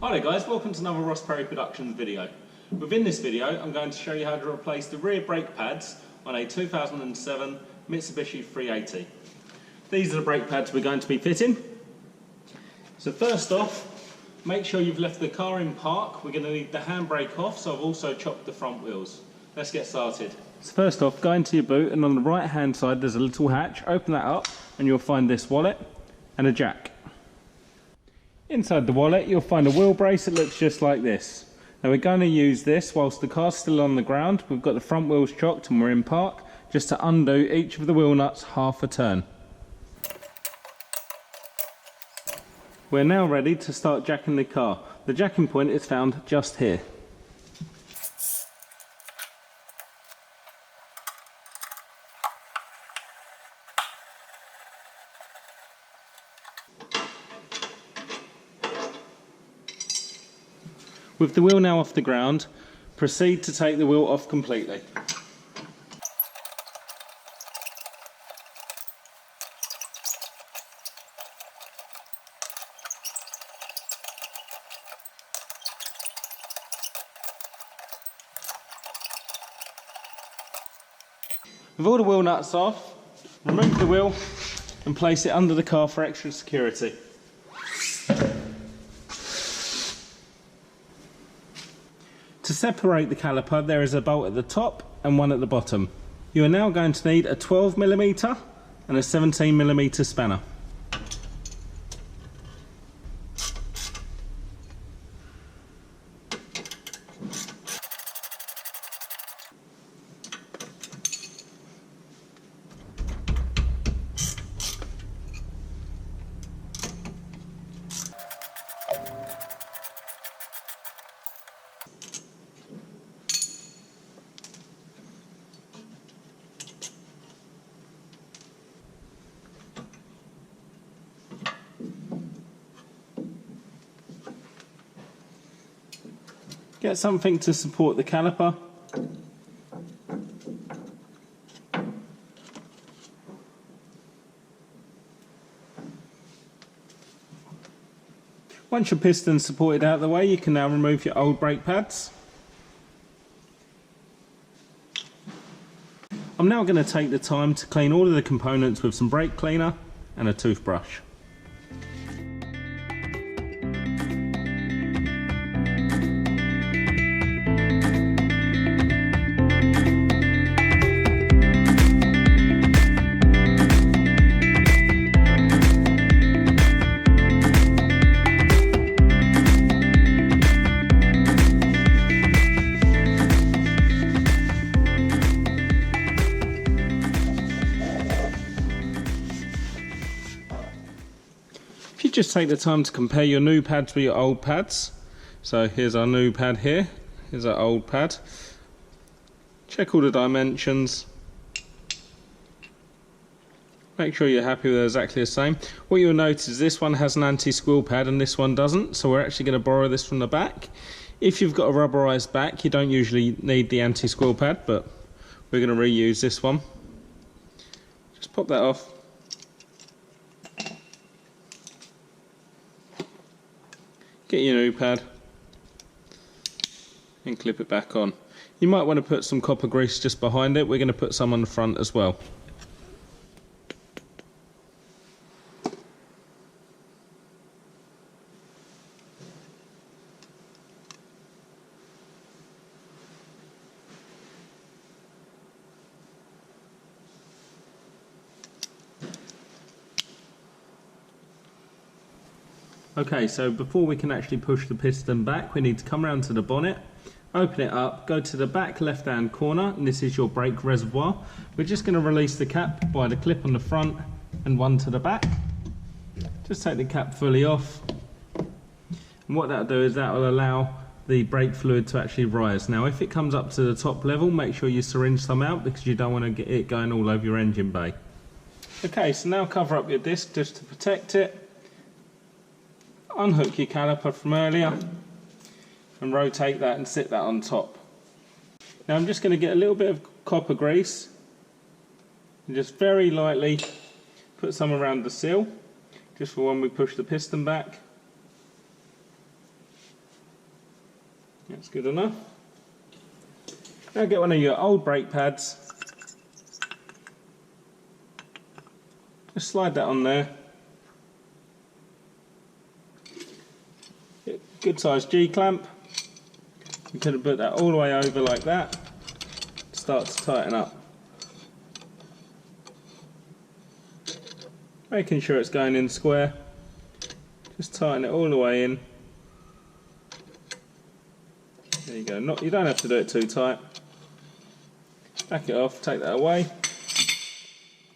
Hi there guys, welcome to another Ross Perry Productions video. Within this video I'm going to show you how to replace the rear brake pads on a 2007 Mitsubishi 380. These are the brake pads we're going to be fitting. So first off, make sure you've left the car in park. We're going to need the handbrake off, so I've also chopped the front wheels. Let's get started. So first off, go into your boot and on the right hand side there's a little hatch. Open that up and you'll find this wallet and a jack. Inside the wallet you'll find a wheel brace that looks just like this. Now we're going to use this whilst the car's still on the ground. We've got the front wheels chocked and we're in park, just to undo each of the wheel nuts half a turn. We're now ready to start jacking the car. The jacking point is found just here. With the wheel now off the ground, proceed to take the wheel off completely. With all the wheel nuts off, remove the wheel and place it under the car for extra security. To separate the caliper, there is a bolt at the top and one at the bottom. You are now going to need a 12mm and a 17mm spanner. Get something to support the caliper. Once your piston's supported out of the way, you can now remove your old brake pads. I'm now going to take the time to clean all of the components with some brake cleaner and a toothbrush. Just take the time to compare your new pads with your old pads. So here's our new pad here, here's our old pad. Check all the dimensions. Make sure you're happy with exactly the same. What you'll notice is this one has an anti-squeal pad and this one doesn't, so we're actually going to borrow this from the back. If you've got a rubberized back, you don't usually need the anti-squeal pad, but we're going to reuse this one. Just pop that off. Get your new pad and clip it back on. You might want to put some copper grease just behind it. We're going to put some on the front as well. Okay, so before we can actually push the piston back, we need to come around to the bonnet, open it up, go to the back left hand corner, and this is your brake reservoir. We're just going to release the cap by the clip on the front and one to the back. Just take the cap fully off, and what that'll do is that will allow the brake fluid to actually rise. Now if it comes up to the top level, make sure you syringe some out because you don't want to get it going all over your engine bay. Okay, so now cover up your disc just to protect it. Unhook your caliper from earlier and rotate that and sit that on top. Now I'm just going to get a little bit of copper grease and just very lightly put some around the seal, just for when we push the piston back. That's good enough. Now get one of your old brake pads. Just slide that on there. Good size G-clamp. You could have put that all the way over like that. Start to tighten up. Making sure it's going in square. Just tighten it all the way in. There you go. You don't have to do it too tight. Back it off, take that away,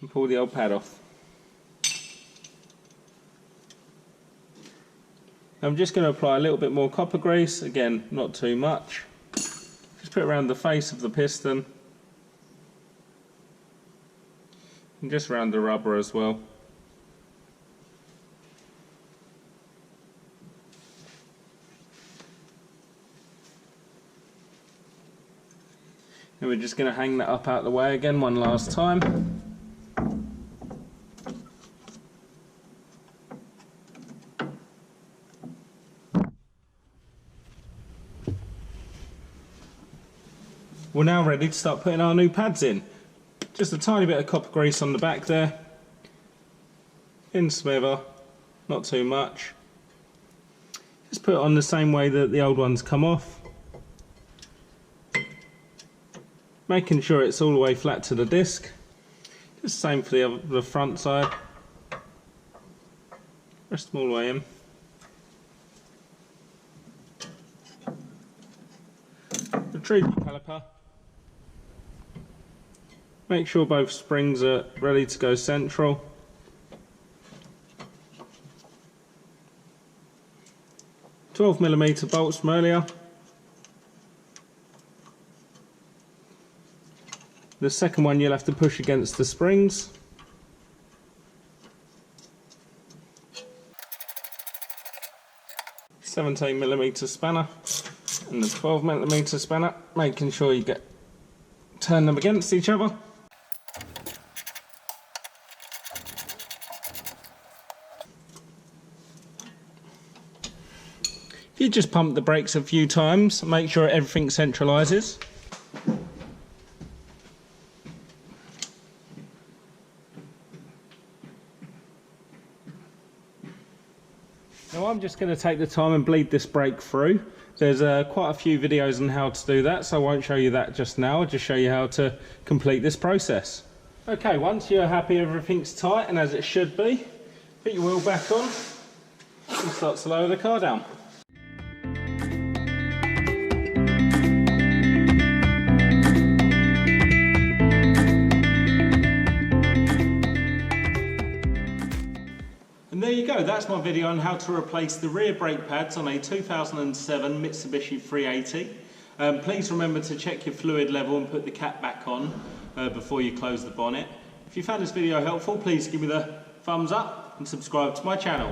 and pull the old pad off. I'm just going to apply a little bit more copper grease, again not too much. Just put it around the face of the piston and just around the rubber as well. And we're just going to hang that up out the way again one last time. We're now ready to start putting our new pads in. Just a tiny bit of copper grease on the back there. In smither, not too much. Just put it on the same way that the old ones come off. Making sure it's all the way flat to the disc. Just the same for the front side. Rest them all the way in. Retrieve the caliper. Make sure both springs are ready to go central. "12mm bolts from earlier. The second one you'll have to push against the springs. "17mm spanner and the 12mm spanner, making sure you turn them against each other. If you just pump the brakes a few times, make sure everything centralises. Now I'm just going to take the time and bleed this brake through. There's quite a few videos on how to do that, so I won't show you that just now. I'll just show you how to complete this process. Okay, once you're happy everything's tight and as it should be, put your wheel back on and start to lower the car down. And there you go, that's my video on how to replace the rear brake pads on a 2007 Mitsubishi 380. Please remember to check your fluid level and put the cap back on before you close the bonnet. If you found this video helpful, please give me the thumbs up and subscribe to my channel.